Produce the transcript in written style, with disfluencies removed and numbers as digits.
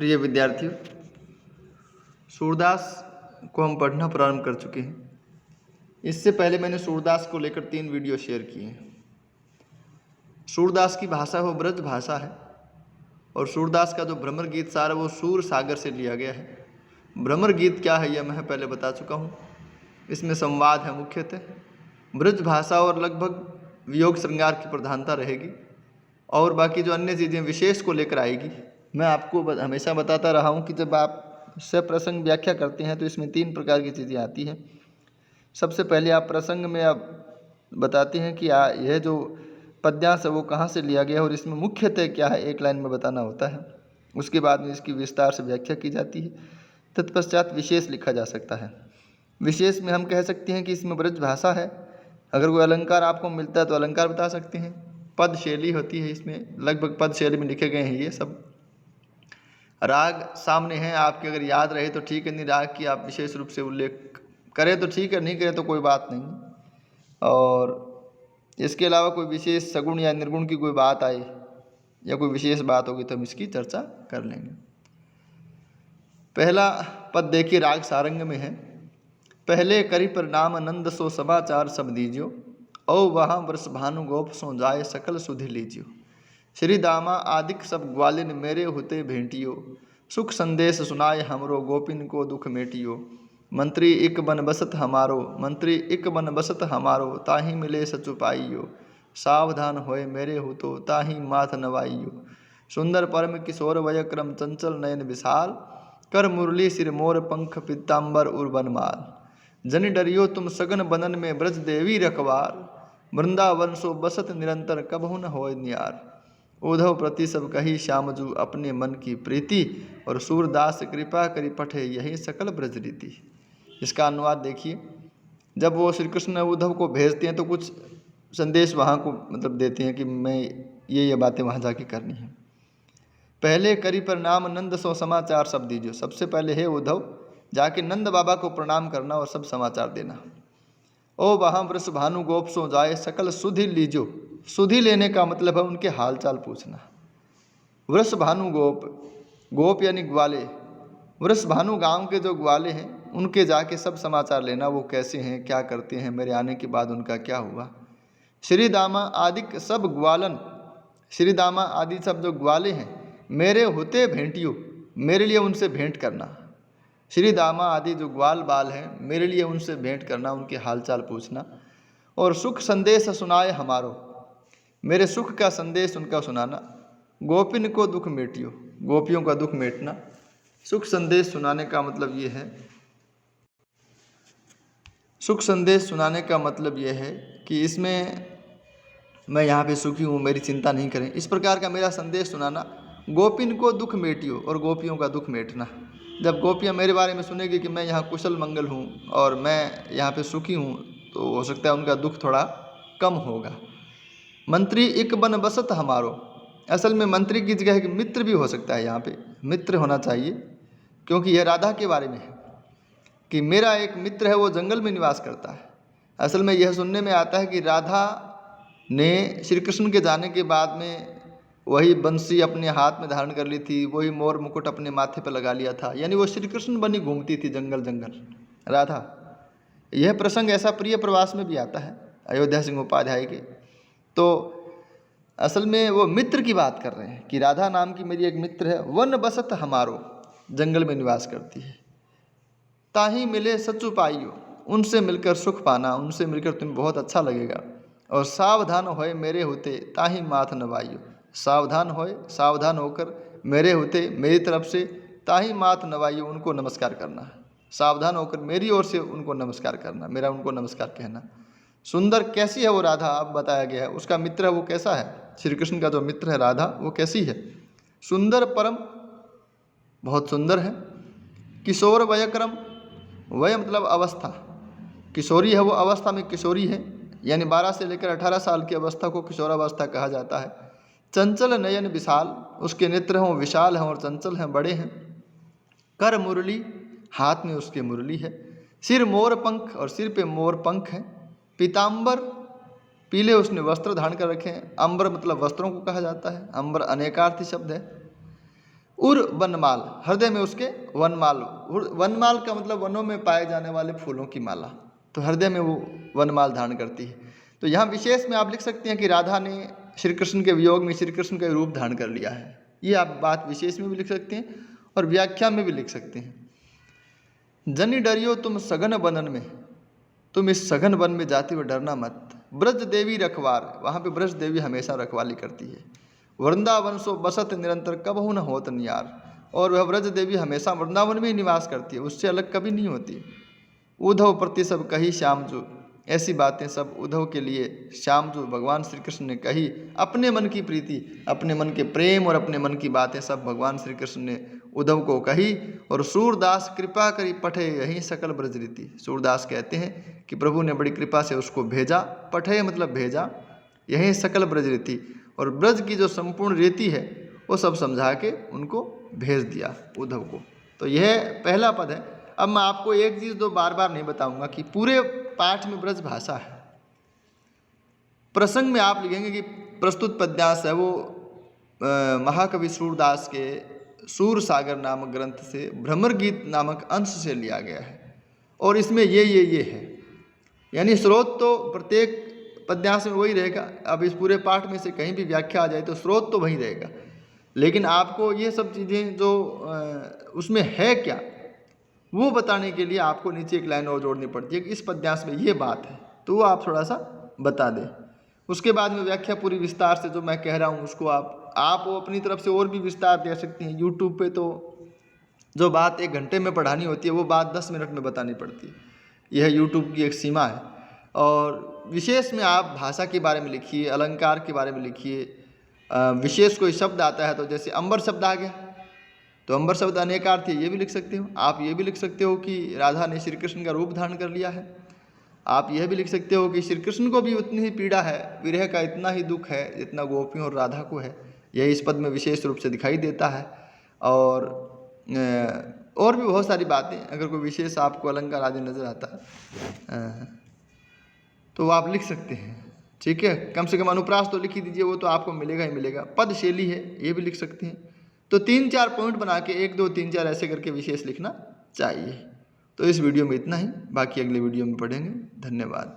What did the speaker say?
प्रिय विद्यार्थियों, सूरदास को हम पढ़ना प्रारंभ कर चुके हैं। इससे पहले मैंने सूरदास को लेकर 3 वीडियो शेयर किए हैं। सूरदास की भाषा वो ब्रज भाषा है और सूरदास का जो भ्रमर गीत सार है वो सूर सागर से लिया गया है। भ्रमर गीत क्या है यह मैं पहले बता चुका हूँ। इसमें संवाद है मुख्यतः ब्रज भाषा और लगभग वियोग श्रृंगार की प्रधानता रहेगी और बाकी जो अन्य चीज़ें विशेष को लेकर आएगी। मैं आपको हमेशा बताता रहा हूँ कि जब आप सप्रसंग व्याख्या करते हैं तो इसमें 3 प्रकार की चीज़ें आती हैं। सबसे पहले आप प्रसंग में आप बताते हैं कि यह जो पद्यांश है वो कहाँ से लिया गया है और इसमें मुख्यतः क्या है, एक लाइन में बताना होता है। उसके बाद में इसकी विस्तार से व्याख्या की जाती है। तत्पश्चात विशेष लिखा जा सकता है। विशेष में हम कह सकते हैं कि इसमें ब्रज भाषा है। अगर कोई अलंकार आपको मिलता है तो अलंकार बता सकते हैं। पद शैली होती है, इसमें लगभग पद शैली में लिखे गए हैं ये सब। राग सामने हैं आपके, अगर याद रहे तो ठीक है, नहीं राग की आप विशेष रूप से उल्लेख करें तो ठीक है, नहीं करें तो कोई बात नहीं। और इसके अलावा कोई विशेष सगुण या निर्गुण की कोई बात आए या कोई विशेष बात होगी तो हम इसकी चर्चा कर लेंगे। पहला पद देखिए, राग सारंग में है। पहले करी परिणाम नंद सो समाचार सब दीजियो, औ वहाँ वर्ष भानु गोप सो जाए सकल सुधि लीजियो। श्री दामा आदिक सब ग्वालिन मेरे होते भेंटियो, सुख संदेश सुनाए हमरो गोपिन को दुख मेटियो। मंत्री इक बन बसत हमारो, मंत्री इक बन बसत हमारो, ताही मिले सचुपाइयो। सावधान होए मेरे हुतो, ताही माथ नवाइयो। सुंदर परम किशोर वय क्रम चंचल नयन विशाल, कर मुरली सिर मोर पंख पीताम्बर उर्बन माल। जन डरियो तुम सगन बनन में ब्रज देवी रखवार, वृंदावन सो बसत निरंतर कबहु न होय नियार। उद्धव प्रति सब कही श्यामजू अपने मन की प्रीति, और सूरदास कृपा करी पठे यही सकल ब्रज रीति। इसका अनुवाद देखिए। जब वो श्री कृष्ण उद्धव को भेजते हैं तो कुछ संदेश वहाँ को मतलब देते हैं कि मैं ये बातें वहाँ जाके करनी है। पहले करी प्रणाम नंद सो समाचार सब दीजियो। सबसे पहले है उद्धव जाके नंद बाबा को प्रणाम करना और सब समाचार देना। ओ वहाँ वृष भानु गोप सो जाए सकल सुधि लीजो। सुधि लेने का मतलब है उनके हालचाल पूछना। वृष भानु गोप, गोप यानी ग्वाले, वृष भानु गांव के जो ग्वाले हैं उनके जाके सब समाचार लेना, वो कैसे हैं, क्या करते हैं, मेरे आने के बाद उनका क्या हुआ। श्री दामा आदि सब ग्वालन, श्री दामा आदि सब जो ग्वाले हैं मेरे होते भेंटियो, मेरे लिए उनसे भेंट करना। श्री दामा आदि जो ग्वाल बाल हैं मेरे लिए उनसे भेंट करना, उनके हालचाल पूछना। और सुख संदेश सुनाए हमारो, मेरे सुख का संदेश उनका सुनाना। गोपिन को दुख मेटियो, गोपियों का दुख मेटना। सुख संदेश सुनाने का मतलब ये है, सुख संदेश सुनाने का मतलब ये है कि इसमें मैं यहाँ पे सुखी हूँ, मेरी चिंता नहीं करें, इस प्रकार का मेरा संदेश सुनाना। गोपिन को दुख मेटियो, और गोपियों का दुख मेटना। जब गोपियाँ मेरे बारे में सुनेगी कि मैं यहाँ कुशल मंगल हूँ और मैं यहाँ पे सुखी हूँ तो हो सकता है उनका दुख थोड़ा कम होगा। मंत्री इक बन बसत हमारो, असल में मंत्री की जगह कि मित्र भी हो सकता है, यहाँ पे मित्र होना चाहिए क्योंकि यह राधा के बारे में है कि मेरा एक मित्र है वो जंगल में निवास करता है। असल में यह सुनने में आता है कि राधा ने श्री कृष्ण के जाने के बाद में वही बंसी अपने हाथ में धारण कर ली थी, वही मोर मुकुट अपने माथे पर लगा लिया था, यानी वो श्री कृष्ण बनी घूमती थी जंगल जंगल राधा। यह प्रसंग ऐसा प्रिय प्रवास में भी आता है अयोध्या सिंह उपाध्याय के। तो असल में वो मित्र की बात कर रहे हैं कि राधा नाम की मेरी एक मित्र है, वन बसत हमारो, जंगल में निवास करती है। ताही मिले सचु पाइयो, उनसे मिलकर सुख पाना, उनसे मिलकर तुम्हें बहुत अच्छा लगेगा। और सावधान होए मेरे होते ताही माथ नवाइयो, सावधान होए, सावधान होकर मेरे होते, मेरी तरफ से, ताही माथ नवाइयो, उनको नमस्कार करना। सावधान होकर मेरी ओर से उनको नमस्कार करना, मेरा उनको नमस्कार कहना। सुंदर कैसी है वो राधा, अब बताया गया है। उसका मित्र है वो कैसा है, श्री कृष्ण का जो मित्र है राधा वो कैसी है। सुंदर परम, बहुत सुंदर है। किशोर वयक्रम, वय मतलब अवस्था, किशोरी है वो, अवस्था में किशोरी है, यानी 12 से लेकर 18 साल की अवस्था को किशोरावस्था कहा जाता है। चंचल नयन विशाल, उसके नेत्र हैं वो विशाल हैं और चंचल हैं, बड़े हैं। कर मुरली, हाथ में उसके मुरली है। सिर मोर पंख, और सिर पे मोर पंख हैं। पीताम्बर, पीले उसने वस्त्र धारण कर रखे हैं। अंबर मतलब वस्त्रों को कहा जाता है, अंबर अनेकार्थी शब्द है। उर वनमाल, हृदय में उसके वनमाल। वनमाल का मतलब वनों में पाए जाने वाले फूलों की माला, तो हृदय में वो वनमाल धारण करती है। तो यहाँ विशेष में आप लिख सकते हैं कि राधा ने श्री कृष्ण के वियोग में श्री कृष्ण का रूप धारण कर लिया है। ये आप बात विशेष में भी लिख सकते हैं और व्याख्या में भी लिख सकते हैं। जनि डरियो तुम सघन बनन में, तुम इस सघन वन में जाते हुए डरना मत। ब्रज देवी रखवार, वहाँ पे ब्रज देवी हमेशा रखवाली करती है। वृंदावन सो बसत निरंतर कबहु न होत नियार, और वह ब्रज देवी हमेशा वृंदावन में ही निवास करती है, उससे अलग कभी नहीं होती। उद्धव प्रति सब कही श्याम जो, ऐसी बातें सब उद्धव के लिए श्याम जो भगवान श्री कृष्ण ने कही। अपने मन की प्रीति, अपने मन के प्रेम और अपने मन की बातें सब भगवान श्री कृष्ण ने उद्धव को कही। और सूरदास कृपा करी पठे यही सकल ब्रज रीति, सूरदास कहते हैं कि प्रभु ने बड़ी कृपा से उसको भेजा, पठे मतलब भेजा, यही सकल ब्रज रीति, और ब्रज की जो संपूर्ण रीति है वो सब समझा के उनको भेज दिया उद्धव को। तो यह पहला पद है। अब मैं आपको एक चीज़ तो बार बार नहीं बताऊंगा कि पूरे पाठ में ब्रज भाषा है। प्रसंग में आप लिखेंगे कि प्रस्तुत पद्यांश है वो महाकवि सूरदास के सूर सागर नामक ग्रंथ से भ्रमर गीत नामक अंश से लिया गया है, और इसमें ये है, यानी स्रोत तो प्रत्येक पद्यांश में वही रहेगा। अब इस पूरे पाठ में से कहीं भी व्याख्या आ जाए तो स्रोत तो वही रहेगा, लेकिन आपको ये सब चीज़ें जो उसमें है क्या वो बताने के लिए आपको नीचे एक लाइन और जोड़नी पड़ती है कि इस पद्यांश में ये बात है, तो वो आप थोड़ा सा बता दें। उसके बाद में व्याख्या पूरी विस्तार से जो मैं कह रहा हूँ उसको आप वो अपनी तरफ से और भी विस्तार दे सकती हैं। यूट्यूब पे तो जो बात 1 घंटे में पढ़ानी होती है वो बात 10 मिनट में बतानी पड़ती है। यह यूट्यूब की एक सीमा है। और विशेष में आप भाषा के बारे में लिखिए, अलंकार के बारे में लिखिए। विशेष कोई शब्द आता है तो जैसे अंबर शब्द आ गया तो अंबर शब्द अनेकार्थ है, ये भी लिख सकते हो। आप ये भी लिख सकते हो कि राधा ने श्री कृष्ण का रूप धारण कर लिया है। आप यह भी लिख सकते हो कि श्री कृष्ण को भी उतनी ही पीड़ा है, विरह का इतना ही दुख है जितना गोपियों और राधा को है। यह इस पद में विशेष रूप से दिखाई देता है। और भी बहुत सारी बातें, अगर कोई विशेष आपको अलंकार आदि नज़र आता है तो आप लिख सकते हैं। ठीक है, कम से कम अनुप्रास तो लिख ही दीजिए, वो तो आपको मिलेगा ही मिलेगा। पद शैली है, ये भी लिख सकते हैं। तो 3-4 पॉइंट बना के 1, 2, 3, 4 ऐसे करके विशेष लिखना चाहिए। तो इस वीडियो में इतना ही, बाकी अगले वीडियो में पढ़ेंगे। धन्यवाद।